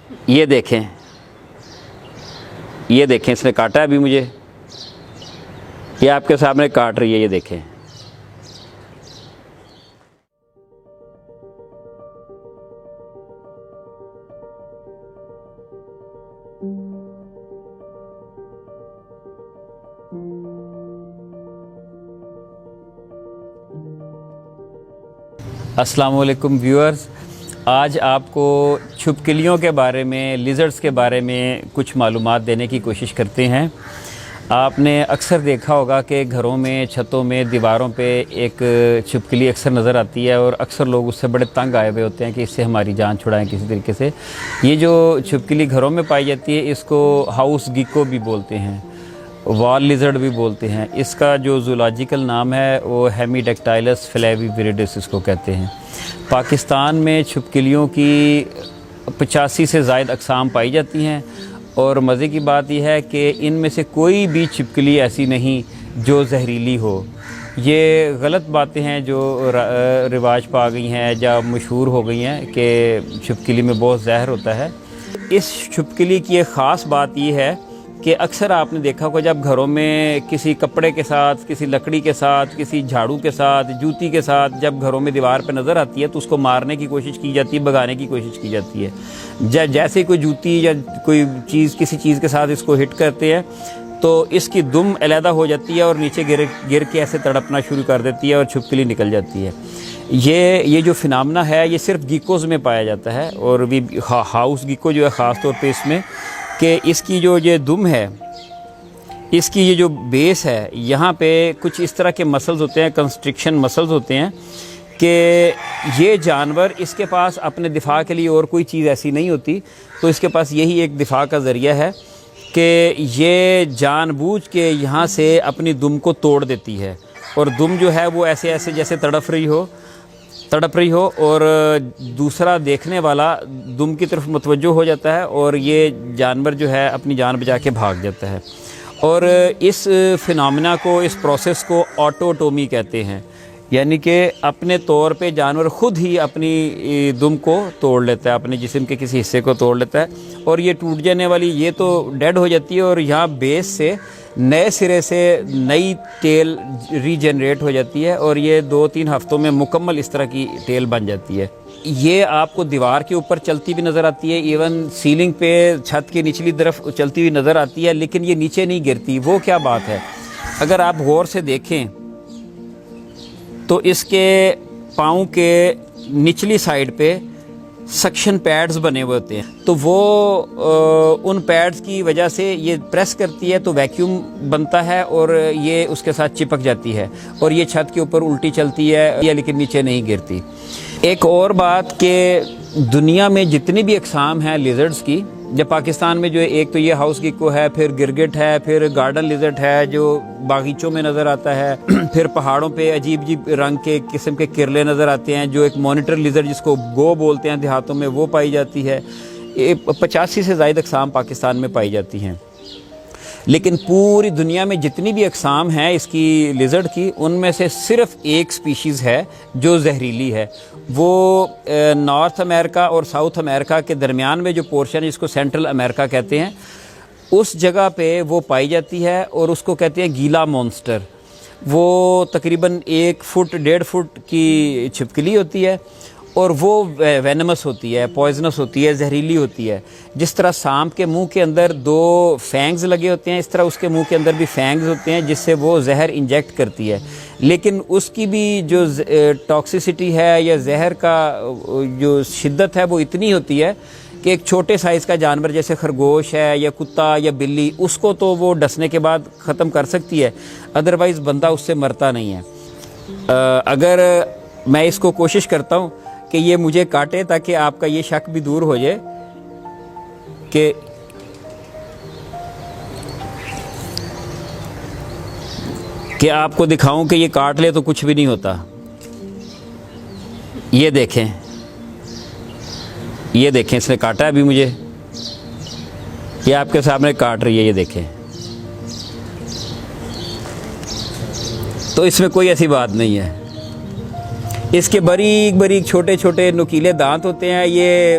یہ دیکھیں اس نے کاٹا ہے ابھی مجھے، یہ آپ کے سامنے کاٹ رہی ہے، یہ دیکھیں۔ السلام علیکم ویورز، آج آپ کو چھپکلیوں کے بارے میں، لیزرڈز کے بارے میں کچھ معلومات دینے کی کوشش کرتے ہیں۔ آپ نے اکثر دیکھا ہوگا کہ گھروں میں، چھتوں میں، دیواروں پہ ایک چھپکلی اکثر نظر آتی ہے، اور اکثر لوگ اس سے بڑے تنگ آئے ہوئے ہوتے ہیں کہ اس سے ہماری جان چھڑائیں کسی طریقے سے۔ یہ جو چھپکلی گھروں میں پائی جاتی ہے، اس کو ہاؤس گیکو بھی بولتے ہیں، وال لیزرڈ بھی بولتے ہیں۔ اس کا جو زولاجیکل نام ہے وہ ہیمیڈیکٹائلس فلیویویریڈس اس کو کہتے ہیں۔ پاکستان میں چھپکلیوں کی 85 سے زائد اقسام پائی جاتی ہیں، اور مزے کی بات یہ ہے کہ ان میں سے کوئی بھی چھپکلی ایسی نہیں جو زہریلی ہو۔ یہ غلط باتیں ہیں جو رواج پا گئی ہیں یا مشہور ہو گئی ہیں کہ چھپکلی میں بہت زہر ہوتا ہے۔ اس چھپکلی کی ایک خاص بات یہ ہے کہ اکثر آپ نے دیکھا ہوگا جب گھروں میں کسی کپڑے کے ساتھ، کسی لکڑی کے ساتھ، کسی جھاڑو کے ساتھ، جوتی کے ساتھ جب گھروں میں دیوار پہ نظر آتی ہے تو اس کو مارنے کی کوشش کی جاتی ہے، بھگانے کی کوشش کی جاتی ہے۔ جیسے کوئی جوتی یا کوئی چیز کسی چیز کے ساتھ اس کو ہٹ کرتے ہیں تو اس کی دم علیحدہ ہو جاتی ہے اور نیچے گر کے ایسے تڑپنا شروع کر دیتی ہے اور چھپکلی نکل جاتی ہے۔ یہ جو فنامنا ہے یہ صرف گیکوز میں پایا جاتا ہے، اور بھی ہاؤس گیکو جو ہے خاص طور پہ اس میں، کہ اس کی جو یہ دم ہے، اس کی یہ جو بیس ہے، یہاں پہ کچھ اس طرح کے مسلز ہوتے ہیں، کنسٹرکشن مسلز ہوتے ہیں کہ یہ جانور، اس کے پاس اپنے دفاع کے لیے اور کوئی چیز ایسی نہیں ہوتی، تو اس کے پاس یہی ایک دفاع کا ذریعہ ہے کہ یہ جان بوجھ کے یہاں سے اپنی دم کو توڑ دیتی ہے، اور دم جو ہے وہ ایسے جیسے تڑپ رہی ہو اور دوسرا دیکھنے والا دم کی طرف متوجہ ہو جاتا ہے، اور یہ جانور جو ہے اپنی جان بچا کے بھاگ جاتا ہے۔ اور اس فنامنا کو، اس پروسیس کو آٹوٹومی کہتے ہیں، یعنی کہ اپنے طور پہ جانور خود ہی اپنی دم کو توڑ لیتا ہے، اپنے جسم کے کسی حصے کو توڑ لیتا ہے، اور یہ ٹوٹ جانے والی یہ تو ڈیڈ ہو جاتی ہے، اور یہاں بیس سے نئے سرے سے نئی ٹیل ری جنریٹ ہو جاتی ہے، اور یہ 2-3 ہفتوں میں مکمل اس طرح کی ٹیل بن جاتی ہے۔ یہ آپ کو دیوار کے اوپر چلتی بھی نظر آتی ہے، ایون سیلنگ پہ چھت کی نچلی طرف چلتی ہوئی نظر آتی ہے، لیکن یہ نیچے نہیں گرتی۔ وہ کیا بات ہے؟ اگر آپ غور سے دیکھیں تو اس کے پاؤں کے نچلی سائڈ پہ سکشن پیڈز بنے ہوئے ہوتے ہیں، تو وہ ان پیڈز کی وجہ سے یہ پریس کرتی ہے تو ویکیوم بنتا ہے، اور یہ اس کے ساتھ چپک جاتی ہے، اور یہ چھت کے اوپر الٹی چلتی ہے، لیکن نیچے نہیں گرتی۔ ایک اور بات کہ دنیا میں جتنی بھی اقسام ہیں لیزرڈز کی، جب پاکستان میں جو ایک تو یہ ہاؤس گیکو ہے، پھر گرگٹ ہے، پھر گارڈن لیزرڈ ہے جو باغیچوں میں نظر آتا ہے، پھر پہاڑوں پہ عجیب رنگ کے قسم کے کرلے نظر آتے ہیں، جو ایک مانیٹر لیزرڈ جس کو گو بولتے ہیں دیہاتوں میں، وہ پائی جاتی ہے۔ 85 سے زائد اقسام پاکستان میں پائی جاتی ہیں، لیکن پوری دنیا میں جتنی بھی اقسام ہیں اس کی لیزرڈ کی، ان میں سے صرف ایک سپیشیز ہے جو زہریلی ہے۔ وہ نارتھ امریکہ اور ساؤتھ امریکہ کے درمیان میں جو پورشن ہے، جس کو سینٹرل امریکہ کہتے ہیں، اس جگہ پہ وہ پائی جاتی ہے، اور اس کو کہتے ہیں گیلا مونسٹر۔ وہ تقریباً 1 فٹ 1.5 فٹ کی چھپکلی ہوتی ہے، اور وہ وینمس ہوتی ہے، پوائزنس ہوتی ہے، زہریلی ہوتی ہے۔ جس طرح سانپ کے منہ کے اندر 2 فینگز لگے ہوتے ہیں، اس طرح اس کے منہ کے اندر بھی فینگز ہوتے ہیں، جس سے وہ زہر انجیکٹ کرتی ہے، لیکن اس کی بھی جو ٹاکسیسٹی ہے یا زہر کا جو شدت ہے وہ اتنی ہوتی ہے کہ ایک چھوٹے سائز کا جانور جیسے خرگوش ہے یا کتا یا بلی، اس کو تو وہ ڈسنے کے بعد ختم کر سکتی ہے، ادروائز بندہ اس سے مرتا نہیں ہے۔ اگر میں اس کو کوشش کرتا ہوں کہ یہ مجھے کاٹے تاکہ آپ کا یہ شک بھی دور ہو جائے کہ آپ کو دکھاؤں کہ یہ کاٹ لے تو کچھ بھی نہیں ہوتا۔ یہ دیکھیں اس نے کاٹا ہے ابھی مجھے، یہ آپ کے سامنے کاٹ رہی ہے، یہ دیکھیں۔ تو اس میں کوئی ایسی بات نہیں ہے۔ اس کے باریک چھوٹے نکیلے دانت ہوتے ہیں، یہ